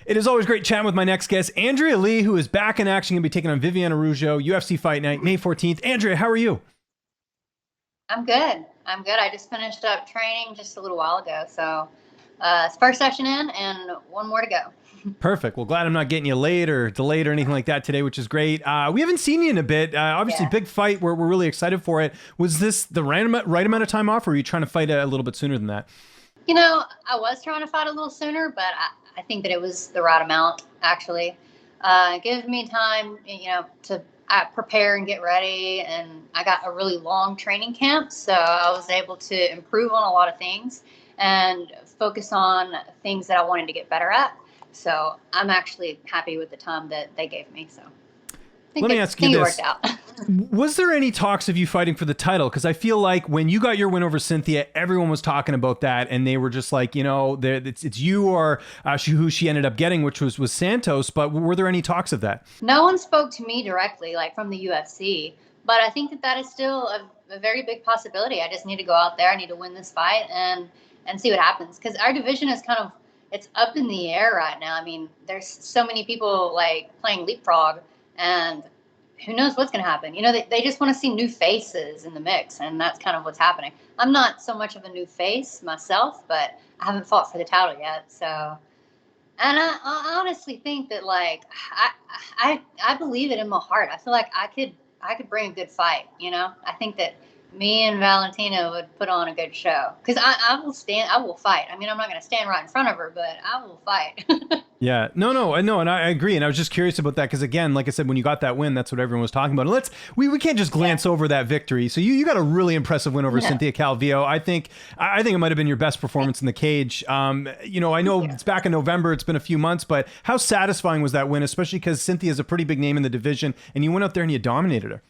It is always great chatting with my next guest, Andrea Lee, who is back in action and be taking on Viviane Araujo, UFC Fight Night, May 14th. Andrea, how are you? I'm good. I just finished up training just a little while ago. So it's first session in and one more to go. Perfect. Well, glad I'm not getting you late or delayed or anything like that today, which is great. We haven't seen you in a bit. Obviously, big fight. We're really excited for it. Was this the right amount of time off, or were you trying to fight a little bit sooner than that? You know, I was trying to fight a little sooner, but I think that it was the right amount, actually. It gives me time, to prepare and get ready. And I got a really long training camp, so I was able to improve on a lot of things and focus on things that I wanted to get better at. So I'm actually happy with the time that they gave me. So let me ask you this. Worked out. Was there any talks of you fighting for the title? Because I feel like when you got your win over Cynthia, everyone was talking about that, and they were just like, it's you or who she ended up getting, which was Santos. But were there any talks of that? No one spoke to me directly, like from the UFC. But I think that is still a very big possibility. I just need to go out there. I need to win this fight and see what happens. Because our division is it's up in the air right now. I mean, there's so many people like playing leapfrog, and who knows what's going to happen. They just want to see new faces in the mix, and that's kind of what's happening. I'm not so much of a new face myself, but I haven't fought for the title yet. So, and I honestly think that, like, I believe it in my heart. I feel like I could bring a good fight. I think that me and Valentina would put on a good show, because I will fight. I mean, I'm not going to stand right in front of her, but I will fight. Yeah, no, I know, and I agree. And I was just curious about that because, again, like I said, when you got that win, that's what everyone was talking about. And we can't just glance over that victory. So you got a really impressive win over Cynthia Calvillo. I think it might have been your best performance in the cage. I know it's back in November. It's been a few months, but how satisfying was that win, especially because Cynthia is a pretty big name in the division, and you went out there and you dominated her.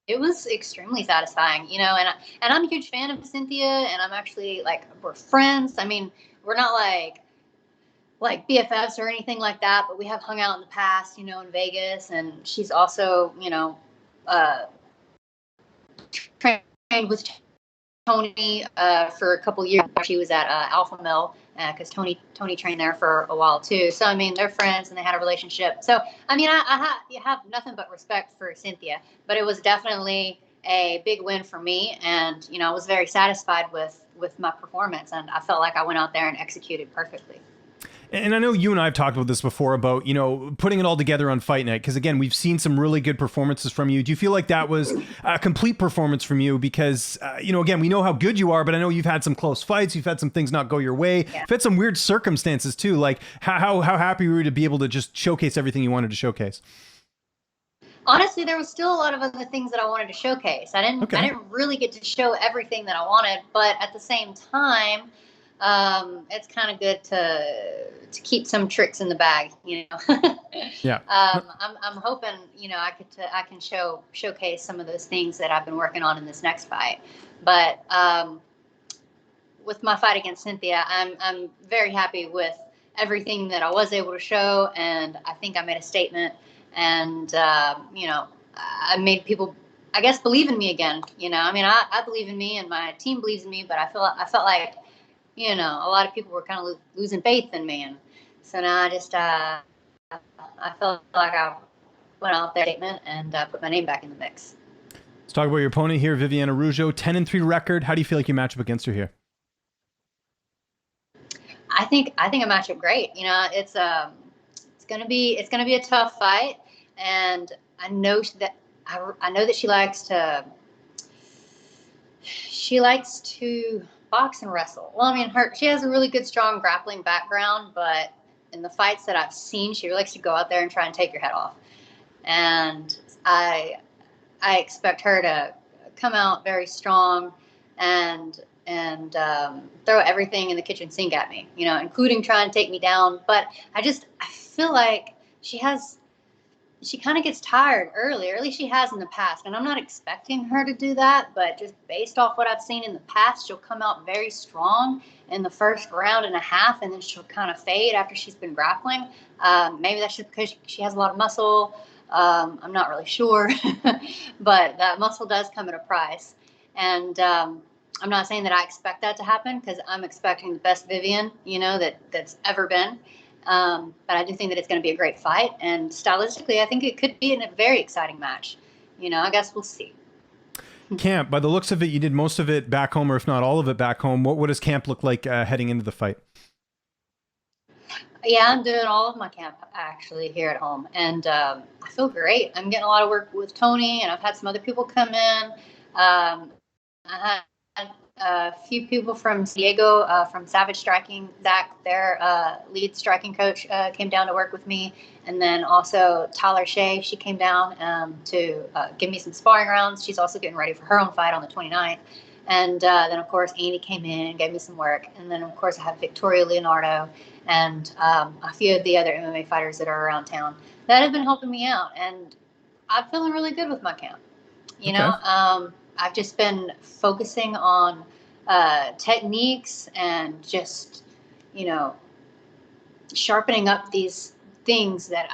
It was extremely satisfying, and I'm a huge fan of Cynthia, and I'm actually, like, we're friends. I mean, we're not like BFFs or anything like that, but we have hung out in the past, in Vegas, and she's also, trained with Tony for a couple years. She was at Alpha Mill because Tony trained there for a while too. So I mean, they're friends and they had a relationship. So I mean, you have nothing but respect for Cynthia. But it was definitely a big win for me, and I was very satisfied with my performance, and I felt like I went out there and executed perfectly. And I know you and I have talked about this before about, putting it all together on Fight Night. Because, again, we've seen some really good performances from you. Do you feel like that was a complete performance from you? Because, again, we know how good you are, but I know you've had some close fights. You've had some things not go your way. Yeah. You've had some weird circumstances, too. Like, how happy were you to be able to just showcase everything you wanted to showcase? Honestly, there was still a lot of other things that I wanted to showcase. I didn't really get to show everything that I wanted. But at the same time, it's kind of good to keep some tricks in the bag, Yeah. I'm hoping, I can showcase some of those things that I've been working on in this next fight. But with my fight against Cynthia, I'm very happy with everything that I was able to show, and I think I made a statement, and I made people, I guess, believe in me again. I mean, I believe in me, and my team believes in me, but I felt like a lot of people were kind of losing faith in me. And so now I just, I felt like I went out there statement and put my name back in the mix. Let's talk about your opponent here, Viviane Araujo, 10-3 record. How do you feel like you match up against her here? I think I match up great. It's gonna be a tough fight, and I know that she likes to box and wrestle. Well, I mean, she has a really good, strong grappling background, but in the fights that I've seen, she likes to go out there and try and take your head off. And I expect her to come out very strong and throw everything in the kitchen sink at me, including trying to take me down. But I feel like she kind of gets tired early, or at least she has in the past. And I'm not expecting her to do that, but just based off what I've seen in the past, she'll come out very strong in the first round and a half, and then she'll kind of fade after she's been grappling. Maybe that's just because she has a lot of muscle. I'm not really sure, but that muscle does come at a price. And I'm not saying that I expect that to happen, because I'm expecting the best Viviane, that's ever been. But I do think that it's going to be a great fight. And stylistically, I think it could be a very exciting match. I guess we'll see. Camp, by the looks of it, you did most of it back home, or if not all of it back home. What does camp look like heading into the fight? Yeah, I'm doing all of my camp actually here at home, and I feel great. I'm getting a lot of work with Tony, and I've had some other people come in. I had a few people from San Diego, from Savage Striking. Zach, their lead striking coach, came down to work with me, and then also Tyler Shea. She came down to give me some sparring rounds. She's also getting ready for her own fight on the 29th. And then, of course, Andy came in and gave me some work. And then, of course, I have Victoria Leonardo and a few of the other MMA fighters that are around town that have been helping me out. And I'm feeling really good with my camp. I've just been focusing on techniques and just, sharpening up these things that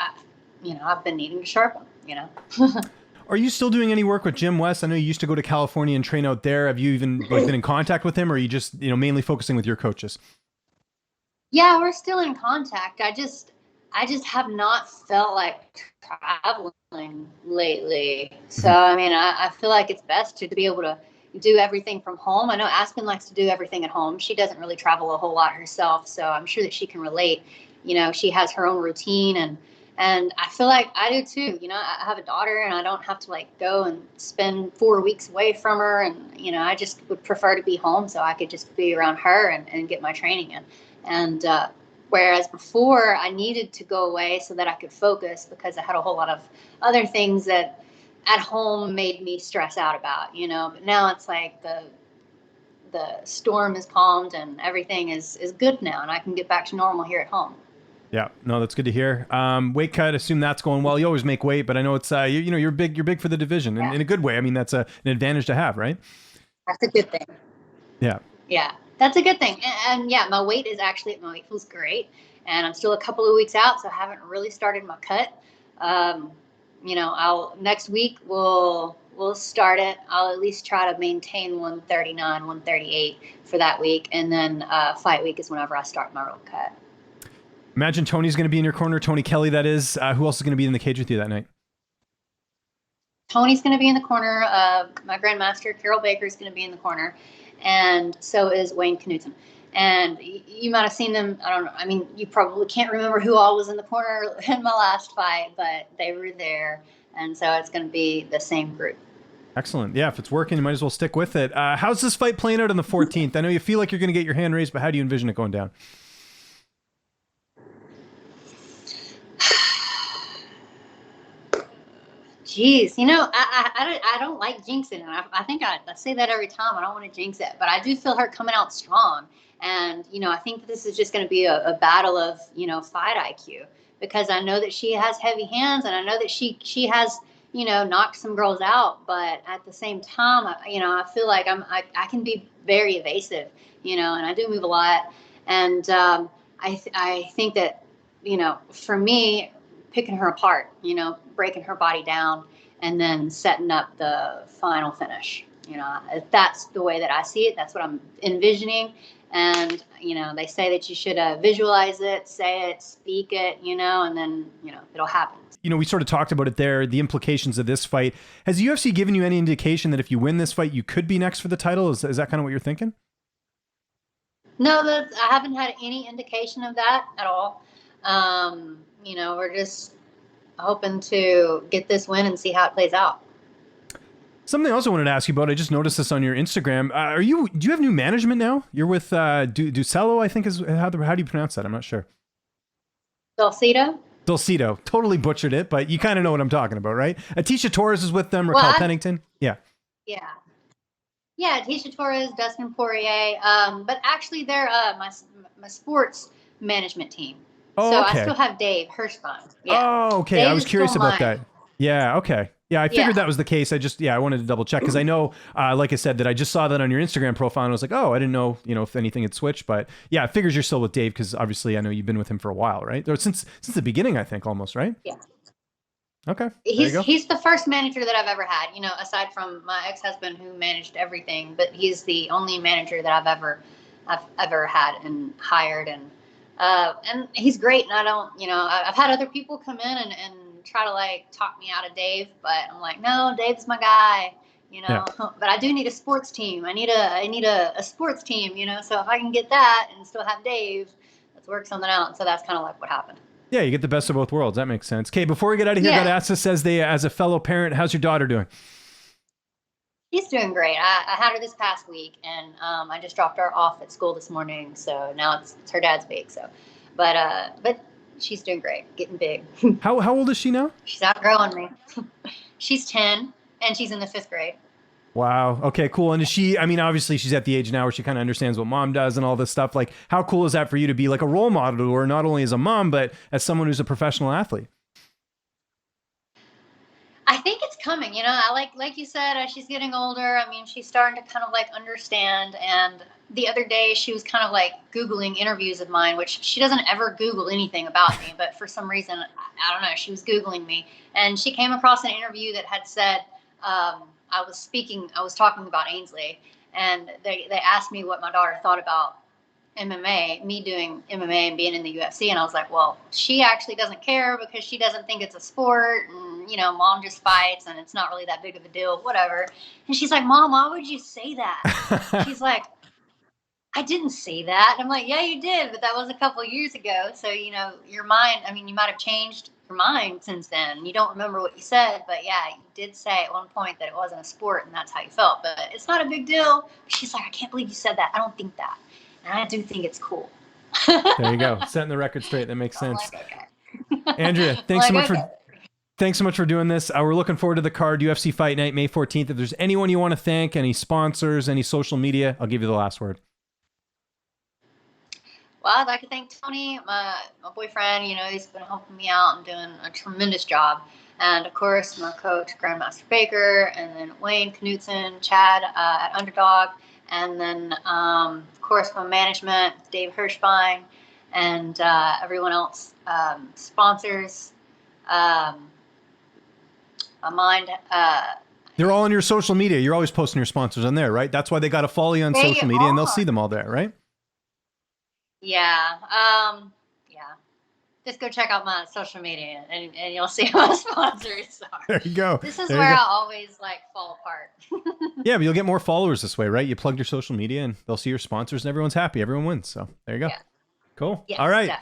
I've been needing to sharpen, Are you still doing any work with Jim West? I know you used to go to California and train out there. Have you even been in contact with him, or are you just mainly focusing with your coaches? Yeah, we're still in contact. I just have not felt like traveling lately. So I feel like it's best to be able to do everything from home. I know Aspen likes to do everything at home. She doesn't really travel a whole lot herself, so I'm sure that she can relate. She has her own routine, and I feel like I do too. I have a daughter, and I don't have to go and spend 4 weeks away from her. And, I just would prefer to be home so I could just be around her and get my training in. And whereas before I needed to go away so that I could focus because I had a whole lot of other things that at home made me stress out about, but now it's like the storm is calmed and everything is good now, and I can get back to normal here at home. Yeah, no, that's good to hear. Weight cut, assume that's going well. You always make weight, but I know it's you're big for the division, and in a good way. I mean, that's an advantage to have, right? That's a good thing. Yeah, that's a good thing. And yeah, my weight feels great, and I'm still a couple of weeks out, so I haven't really started my cut. Next week we'll start it. I'll at least try to maintain 139, 138 for that week, and then fight week is whenever I start my real cut. Imagine Tony's going to be in your corner. Tony Kelly, that is. Who else is going to be in the cage with you that night? Tony's going to be in the corner. My grandmaster, Carol Baker, is going to be in the corner. And so is Wayne Knutson. And you might have seen them. I don't know. I mean, you probably can't remember who all was in the corner in my last fight, but they were there. And so it's going to be the same group. Excellent. Yeah, if it's working, you might as well stick with it. How's this fight playing out on the 14th? I know you feel like you're going to get your hand raised, but how do you envision it going down? Jeez, I don't like jinxing, and I think I say that every time. I don't want to jinx it, but I do feel her coming out strong, and I think this is just going to be a battle of fight IQ, because I know that she has heavy hands, and I know that she has knocked some girls out, but at the same time, I feel like I can be very evasive, and I do move a lot, and I think that for me, picking her apart, breaking her body down, and then setting up the final finish. That's the way that I see it. That's what I'm envisioning. And, they say that you should visualize it, say it, speak it, and then, it'll happen. We sort of talked about it there, the implications of this fight. Has the UFC given you any indication that if you win this fight, you could be next for the title? Is that kind of what you're thinking? No, I haven't had any indication of that at all. We're just hoping to get this win and see how it plays out. Something else I wanted to ask you about, I just noticed this on your Instagram. Do you have new management now? You're with Ducello, I think is how do you pronounce that? I'm not sure. Dulcito. Totally butchered it, but you kind of know what I'm talking about, right? Atisha Torres is with them, Raquel Pennington. Yeah. Yeah, Atisha Torres, Dustin Poirier. But actually they're my sports management team. Oh, so okay. I still have Dave Hirschband. Yeah. Oh, okay. Dave I was curious about that. Yeah, okay. Yeah, I figured Yeah. that was the case. I wanted to double check because I know, like I said, that I just saw that on your Instagram profile and I was like, oh, I didn't know, if anything had switched. But yeah, I figures you're still with Dave because obviously I know you've been with him for a while, right? Or since the beginning, I think almost, right? Yeah. Okay. He's the first manager that I've ever had, aside from my ex-husband who managed everything, but he's the only manager that I've ever had and hired, and And he's great. And I don't, I've had other people come in and try to like talk me out of Dave, but I'm like, no, Dave's my guy, Yeah. but I do need a sports team. I need a sports team, so if I can get that and still have Dave, let's work something out. And so that's kind of like what happened. Yeah, you get the best of both worlds. That makes sense. Okay, before we get out of here, got to ask this as a fellow parent, how's your daughter doing? She's doing great. I had her this past week, and I just dropped her off at school this morning. So now it's her dad's week. So, but she's doing great, getting big. How old is she now? She's outgrowing me. She's 10, and she's in the 5th grade. Wow. Okay, cool. And is she, I mean, obviously she's at the age now where she kind of understands what mom does and all this stuff. Like, how cool is that for you to be like a role model to her, not only as a mom, but as someone who's a professional athlete? I think it's coming, I like you said, she's getting older. I mean, she's starting to kind of like understand. And the other day she was kind of like Googling interviews of mine, which she doesn't ever Google anything about me, but for some reason, I don't know, she was Googling me, and she came across an interview that had said, I was talking about Ainsley, and they asked me what my daughter thought about MMA, me doing MMA and being in the UFC. And I was like, well, she actually doesn't care because she doesn't think it's a sport, and, mom just fights and it's not really that big of a deal, whatever. And she's like, Mom, why would you say that? She's like, I didn't say that. And I'm like, yeah, you did, but that was a couple of years ago. So, your mind, I mean, you might have changed your mind since then. You don't remember what you said, but yeah, you did say at one point that it wasn't a sport and that's how you felt, but it's not a big deal. She's like, I can't believe you said that. I don't think that. And I do think it's cool. There you go. Setting the record straight. That makes sense. Like, okay. Andrea, thanks so much for doing this. We're looking forward to the card, UFC Fight Night, May 14th. If there's anyone you want to thank, any sponsors, any social media, I'll give you the last word. Well, I'd like to thank Tony, my boyfriend. He's been helping me out and doing a tremendous job. And of course, my coach, Grandmaster Baker, and then Wayne Knutson, Chad at Underdog. And then, of course, my management, Dave Hirschbein, and everyone else, sponsors. They're all on your social media. You're always posting your sponsors on there, right? That's why they got to follow you on social media, and they'll see them all there, right? Yeah. Just go check out my social media, and you'll see who my sponsors are. There you go. This is where I always fall apart. Yeah, but you'll get more followers this way, right? You plug your social media and they'll see your sponsors and everyone's happy. Everyone wins. So there you go. Yeah. Cool. Yes, all right. Yeah.